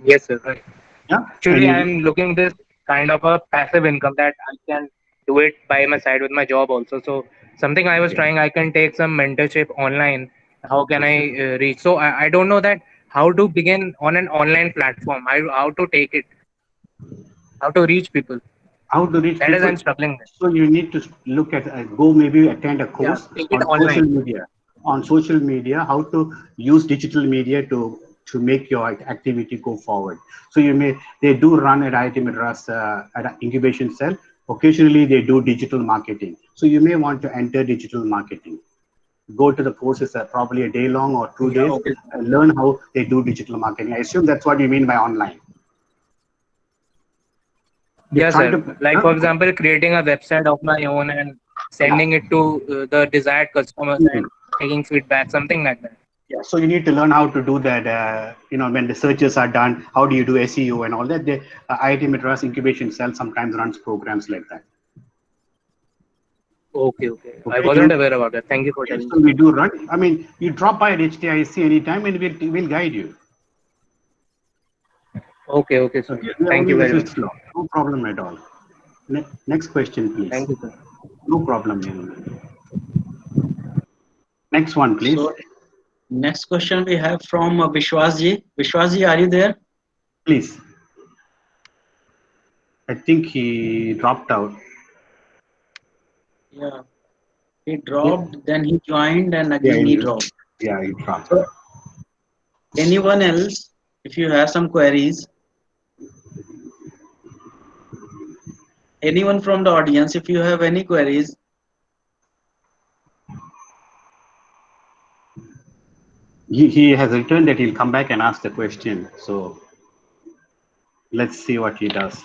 Yes, sir. Right. Yeah? Actually, Any? I'm looking this kind of a passive income that I can do it by my side with my job also. So something I was Okay. trying, I can take some mentorship online. How can I Okay. reach? So I don't know that how to begin on an online platform. How to take it, how to reach people. How to reach That is people? I'm struggling with. So you need to look at, go maybe attend a Yeah, course take it on social online. media. On social media, how to use digital media to make your activity go forward. So they do run at IIT Madras at an incubation cell. Occasionally, they do digital marketing. So you may want to enter digital marketing. Go to the courses probably a day long or two Yeah, days okay. and learn how they do digital marketing. I assume that's what you mean by online. You're Yeah, trying sir. to, Like huh? for example, creating a website of my own and Yeah. sending it to the desired customers Mhm. and taking feedback, something like that. Yeah, so you need to learn how to do that. When the searches are done, how do you do SEO and all that? IIT Madras Incubation Cell sometimes runs programs like that. Okay, okay. I Okay, wasn't aware about that. Thank you for okay, telling so me. we do run. I mean, you drop by at HTIC anytime, and we'll guide you. Okay, okay, sir. Okay, we are Thank only you in the very fifth much. floor. No problem at all. Next question, please. Thank you, sir. No problem, gentlemen. Next one, please. So next question we have from Vishwas ji. Vishwas ji, are you there? Please. I think he dropped out. Yeah, he dropped, then he joined, and Yeah, again he dropped. he dropped. So anyone else, if you have some queries, anyone from the audience, if you have any queries, He has returned that he'll come back and ask the question. So let's see what he does.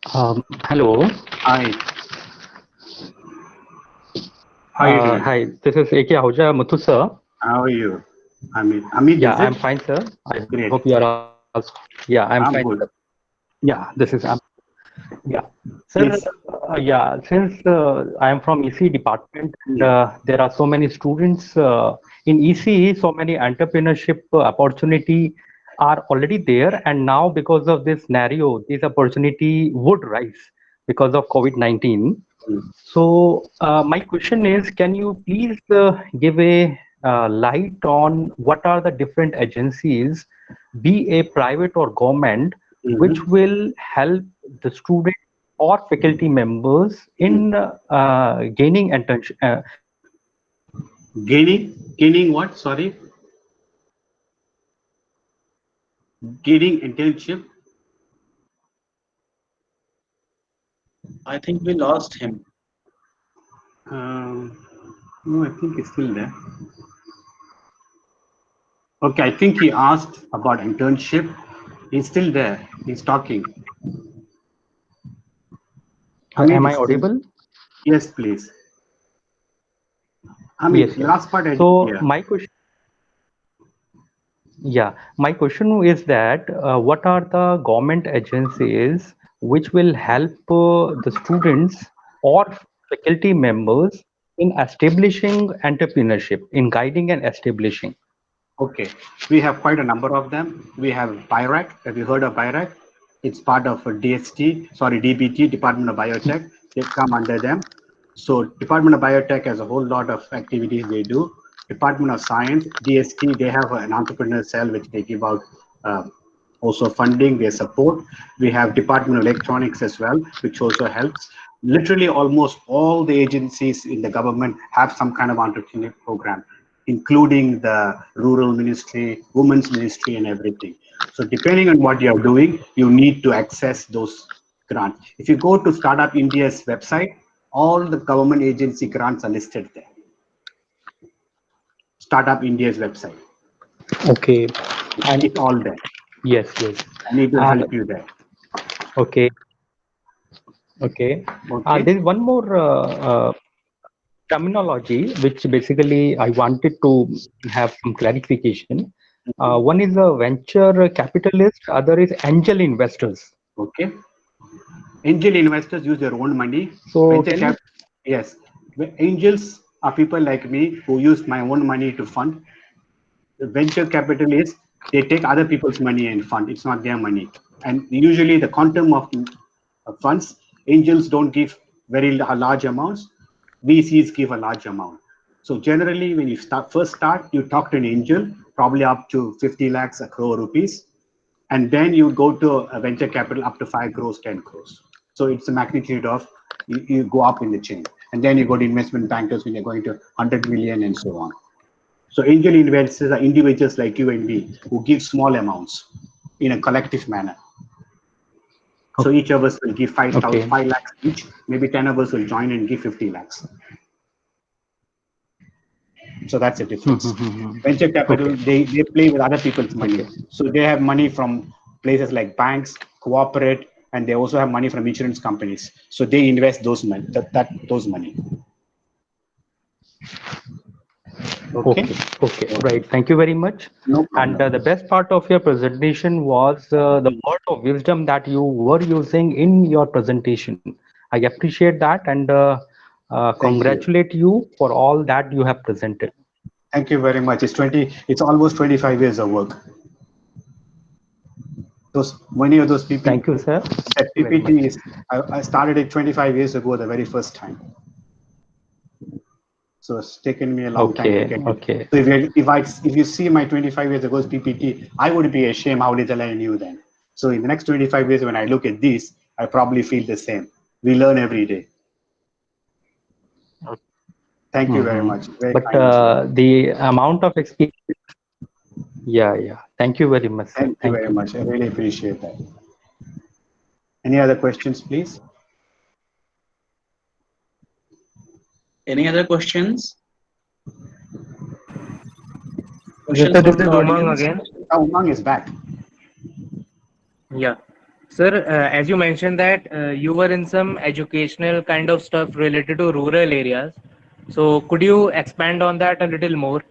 Hello. Hi. How are you doing? Hi, this is A.K. Ahuja Muthu, sir. How are you? Amit, Yeah, is I'm it? fine, sir. I Great. hope you are also. Yeah, I'm I'm fine, good. sir. Yeah, yeah. Sir, Please. yeah, since I am from EC department and there are so many students in EC, so many entrepreneurship opportunity are already there, and now because of this scenario, this opportunity would rise because of COVID-19. So my question is, can you please give a light on what are the different agencies, be a private or government, which will help the student or faculty members in gaining internship? Gaining what? Sorry, gaining internship. I think we lost him. No, I think it's still there. Okay, I think he asked about internship. He's still there. He's talking. Am I audible? Yes, please. I mean, Yes. last part I did So hear. my question. Yeah, my question is that what are the government agencies which will help the students or faculty members in establishing entrepreneurship, in guiding and establishing? Okay, we have quite a number of them. We have BIRAC. Have you heard of BIRAC? It's part of DBT, Department of Biotech. They come under them. So Department of Biotech has a whole lot of activities they do. Department of Science, DST, they have an entrepreneur cell which they give out also funding, their support. We have Department of Electronics as well, which also helps. Literally almost all the agencies in the government have some kind of entrepreneur program, including the rural ministry, women's ministry, and everything. So depending on what you're doing, you need to access those grants. If you go to Startup India's website, all the government agency grants are listed there. Startup India's website. Okay. And it's all there. Yes. I need to help you there. Okay. There's one more terminology which basically I wanted to have some clarification. One is a venture capitalist, other is angel investors. Okay. Angel investors use their own money. So yes. Angels are people like me who use my own money to fund. The venture capitalists, they take other people's money and fund. It's not their money. And usually the quantum of funds, angels don't give very large amounts. VCs give a large amount. So generally, when you first start, you talk to an angel, probably up to 50 lakhs, a crore rupees. And then you go to a venture capital up to 5 crores, 10 crores. So it's a magnitude of, you go up in the chain. And then you go to investment bankers when you're going to 100 million and so on. So angel investors are individuals like you and me who give small amounts in a collective manner. So each of us will give 5 lakhs each. Maybe 10 of us will join and give 50 lakhs. So that's the difference. Venture capital, they play with other people's money. So they have money from places like banks, corporate, and they also have money from insurance companies. So they invest those money. Those money. Okay. Right. Thank you very much. No problem. And the best part of your presentation was the word of wisdom that you were using in your presentation. I appreciate that and congratulate you for all that you have presented. Thank you very much. It's almost 25 years of work. Many of those people. Thank you, sir. That PPT is, I started it 25 years ago, the very first time. So it's taken me a long time to get it. So if you see my 25 years ago's PPT, I would be ashamed how little I knew then. So in the next 25 years, when I look at this, I probably feel the same. We learn every day. Thank you very much. But the amount of experience. Yeah. Thank you very much, sir. Thank you very much. I really appreciate that. Any other questions, please? Any other questions? Yes, sir, this is Umang again. Umang is back. Yeah. Sir, as you mentioned that you were in some educational kind of stuff related to rural areas. So could you expand on that a little more?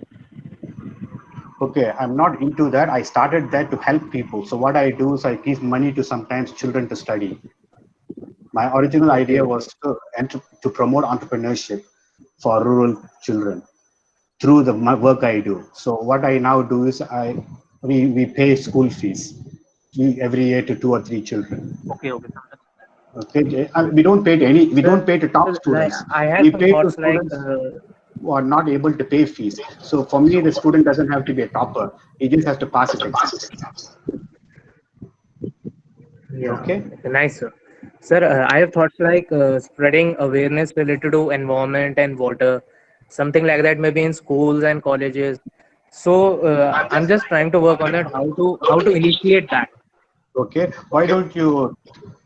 Okay, I'm not into that. I started that to help people. So what I do is I give money to sometimes children to study. My original idea was to promote entrepreneurship for rural children through the work I do. So what I now do is I We pay school fees every year to 2 or 3 children. Okay, okay. Okay, we don't pay to we don't pay to top Sir, like students. I have We some pay to thoughts like students who are not able to pay fees. So for me, the student doesn't have to be a topper. He just has to pass his exams. yeah, Okay. okay, nice, sir. Sir, I have thoughts like spreading awareness related to environment and water, something like that, maybe in schools and colleges. So I'm just trying to work on that. How to initiate that? Okay. Why don't you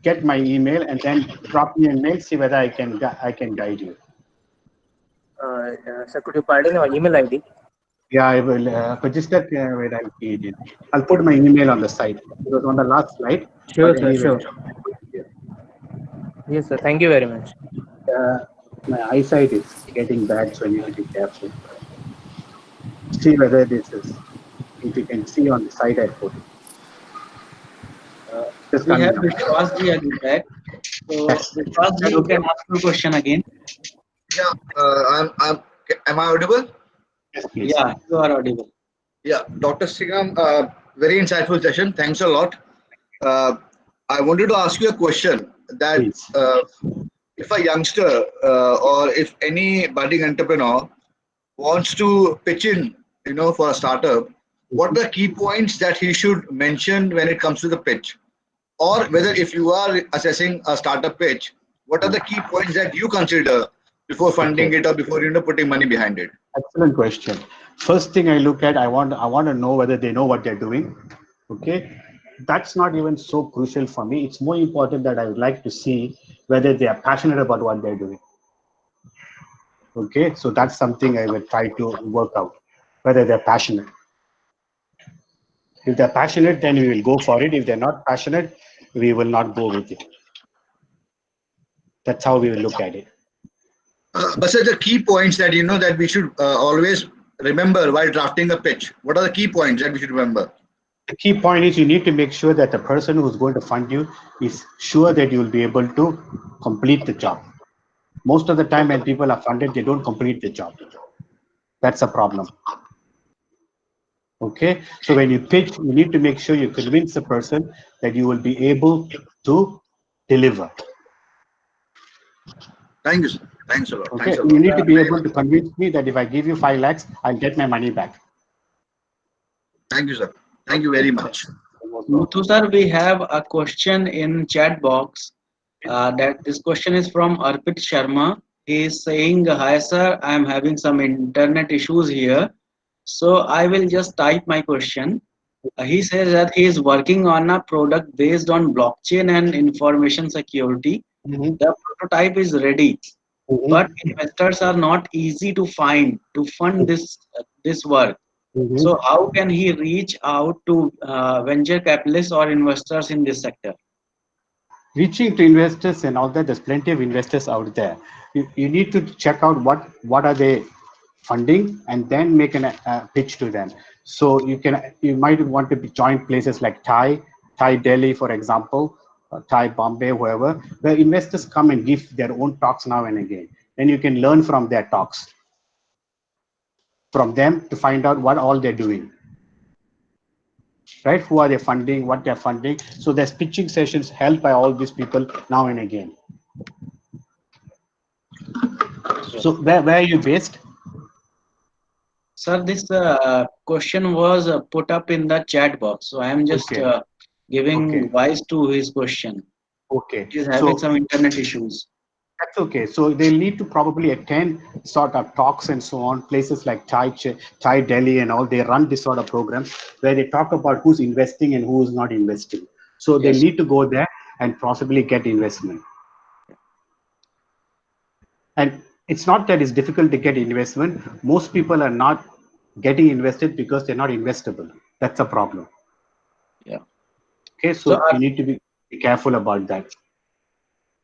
get my email and then drop me a mail, see whether I can guide you. Sir, could you pardon your email ID? Yeah, I will. But just that wait, I'll feed it. I'll put my email on the site. It was on the last slide. Sure, But sir. anyway, Sure. Yes, sir. Thank you very much. uh, my eyesight is getting bad, so I need to be careful. See whether this is, if you can see on the side I put. Just We have coming up. Vishwas ji again back. So Vishwas ji, That you okay? can ask your question again. Yeah, am I audible? Yes, please. Yeah, you are audible. Yeah, Dr. Singham, very insightful session. Thanks a lot. Uh, I wanted to ask you a question that Please. if a youngster or if any budding entrepreneur wants to pitch in, for a startup, what are the key points that he should mention when it comes to the pitch? Or whether if you are assessing a startup pitch, what are the key points that you consider before funding Okay. it or before putting money behind it? Excellent question. First thing I look at, I want to know whether they know what they're doing. Okay. That's not even so crucial for me. It's more important that I would like to see whether they are passionate about what they're doing. Okay. So that's something I will try to work out, whether they're passionate. If they're passionate, then we will go for it. If they're not passionate, we will not go with it. That's how we will look at it. But sir, the key points that that we should always remember while drafting a pitch. What are the key points that we should remember? The key point is you need to make sure that the person who's going to fund you is sure that you will be able to complete the job. Most of the time when people are funded, they don't complete the job. That's a problem. Okay, so when you pitch, you need to make sure you convince the person that you will be able to deliver. Thank you, sir. Thanks a lot. Okay, Thanks a you lot. need to be Very able much. to convince me that if I give you 5 lakhs, I'll get my money back. Thank you, sir. Thank you very much. Muthu sir, we have a question in chat box. That this question is from Arpit Sharma. He is saying, "Hi sir, I am having some internet issues here. So I will just type my question." He says that he is working on a product based on blockchain and information security. Mhm, The prototype is ready, mhm, but investors are not easy to find to fund this work. mhm. So how can he reach out to venture capitalists or investors in this sector? Reaching to investors and all that, there's plenty of investors out there. You need to check out what are they funding and then make a pitch to them. So you might want to join places like Thai Delhi, for example, Thai Bombay, whoever, where investors come and give their own talks now and again. Then you can learn from their talks, from them to find out what all they're doing. Right? Who are they funding? What they're funding? So there's pitching sessions held by all these people now and again. So where are you based? Sir, this question was put up in the chat box. So I am just Okay. giving Okay. voice to his question. Okay. He is having So some internet issues. that's okay. So they need to probably attend sort of talks and so on. Places like Thai Delhi and all, they run this sort of programs where they talk about who's investing and who's not investing. So they Yes. need to go there and possibly get investment. And it's not that it's difficult to get investment. Most people are not getting invested because they're not investable. That's a problem. Yeah. Okay, So so you need to be careful about that.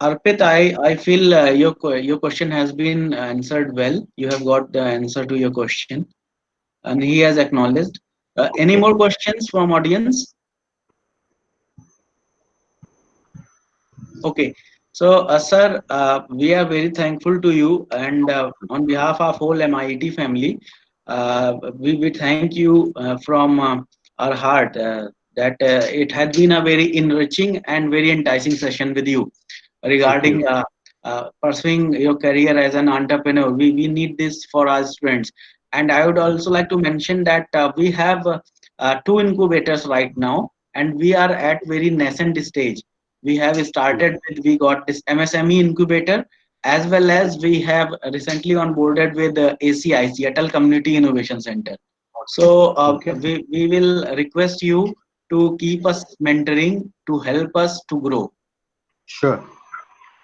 Arpit, I feel your question has been answered well. You have got the answer to your question, and he has acknowledged. Any Okay. more questions from audience? Okay. So, sir, we are very thankful to you, and on behalf of whole MIET family, we thank you from our heart that it had been a very enriching and very enticing session with you regarding pursuing your career as an entrepreneur. We need this for our students. And I would also like to mention that we have two incubators right now, and we are at very nascent stage. We have started with, we got this MSME incubator, as well as we have recently onboarded with ACI, Seattle Community Innovation Center. So we will request you to keep us mentoring to help us to grow. Sure.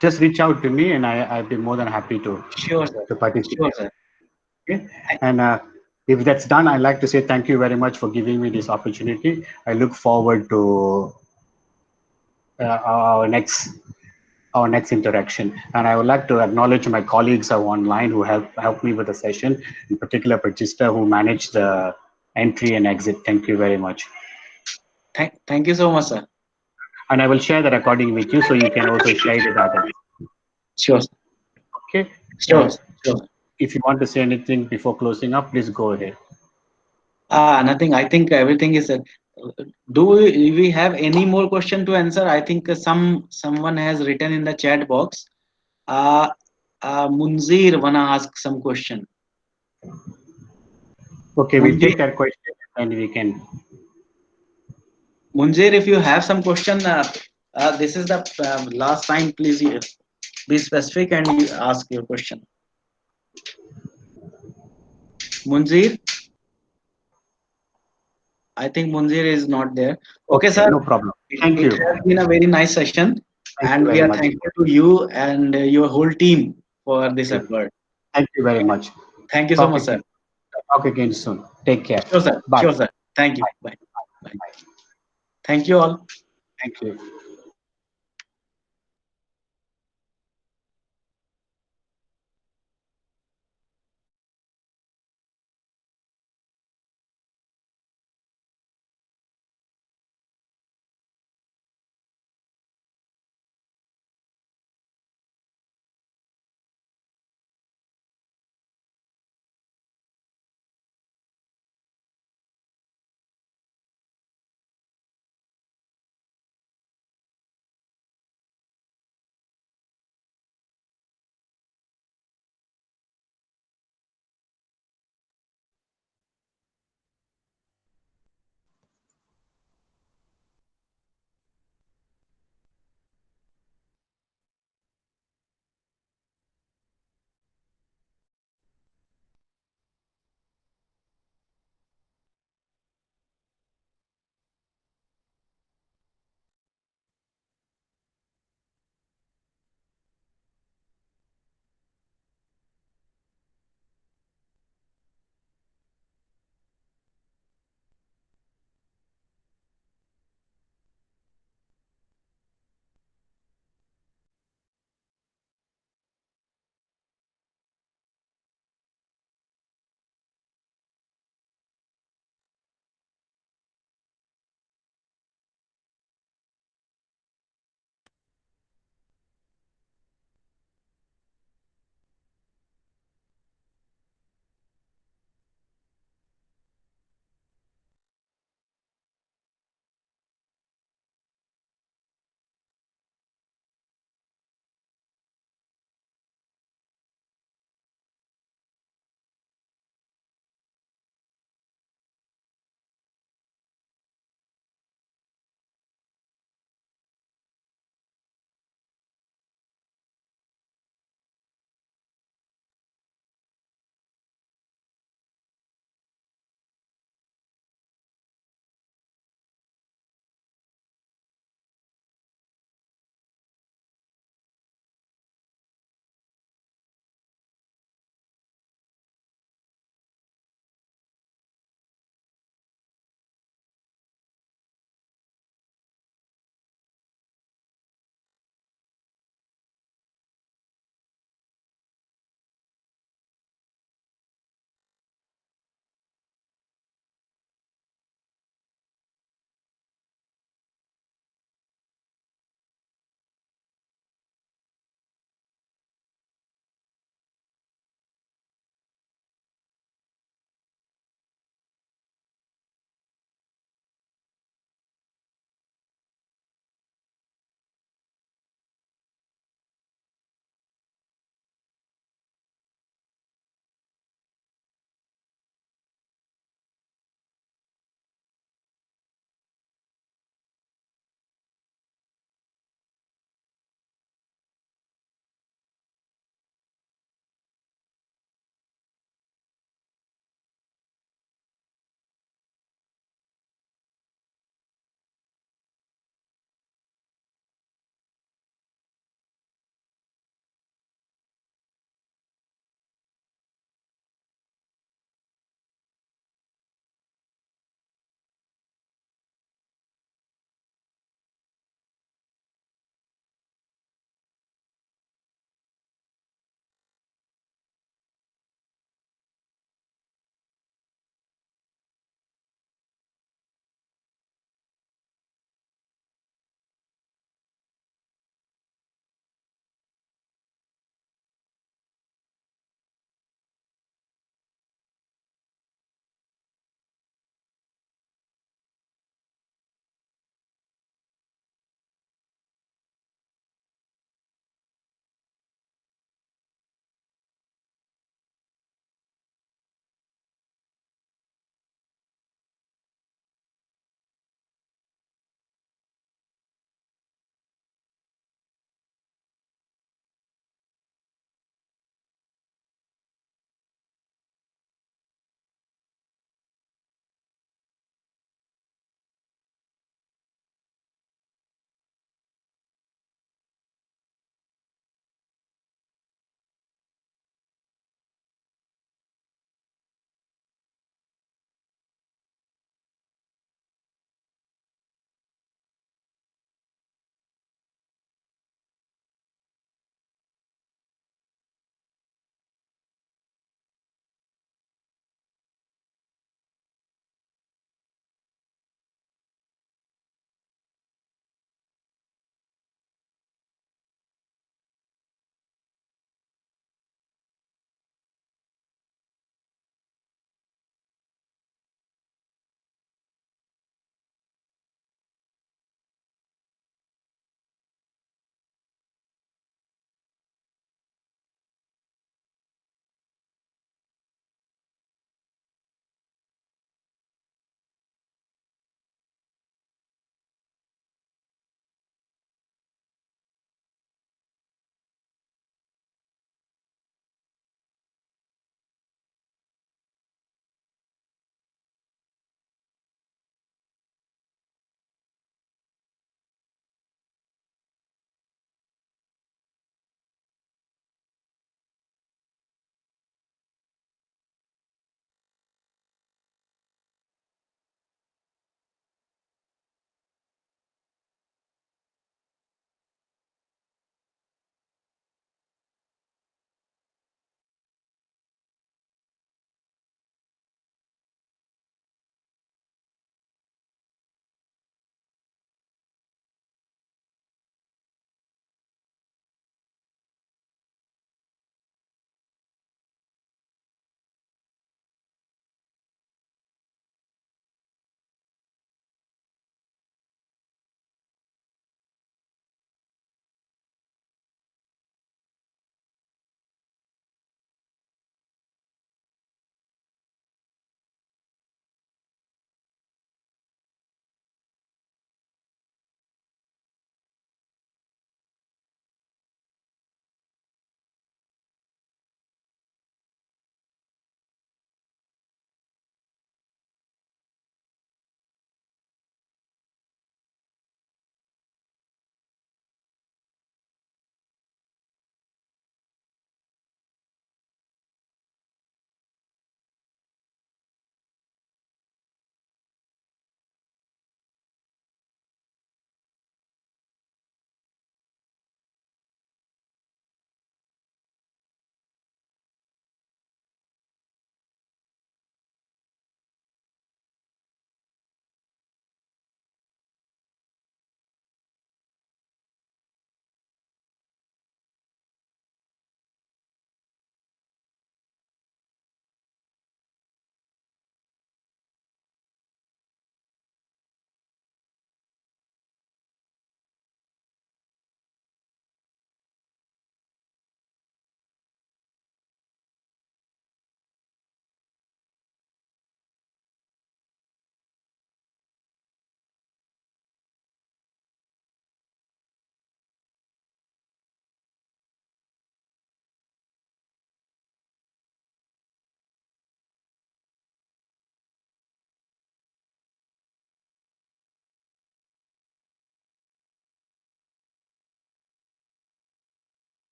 Just reach out to me, and I'd be more than happy to Sure, sir. participate. Sure, sir. Okay. And if that's done, I'd like to say thank you very much for giving me this opportunity. I look forward to our next interaction. And I would like to acknowledge my colleagues who are online who helped me with the session, in particular Pratista, who managed the entry and exit. Thank you very much. Thank you so much, sir. And I will share the recording with you so you can also share it with others. Sure. Okay. Sure. Sure. If you want to say anything before closing up, please go ahead. Nothing. I think everything is said. Do we have any more question to answer? I think someone has written in the chat box. Munzir wanna ask some question. Okay, we'll take that question and we can. Munzir, if you have some question, this is the last time. Please be specific and you ask your question. Munzir, I think Munzir is not there. Okay, sir. No problem. Thank you. It has been a very nice session, and we are much. thankful to you and your whole team for this effort. Thank you very much. Thank you so much, sir. Talk again soon. Take care. Sure, sir. Bye. Sure, sir. Thank you. Bye. Bye. Thank you all. Thank you.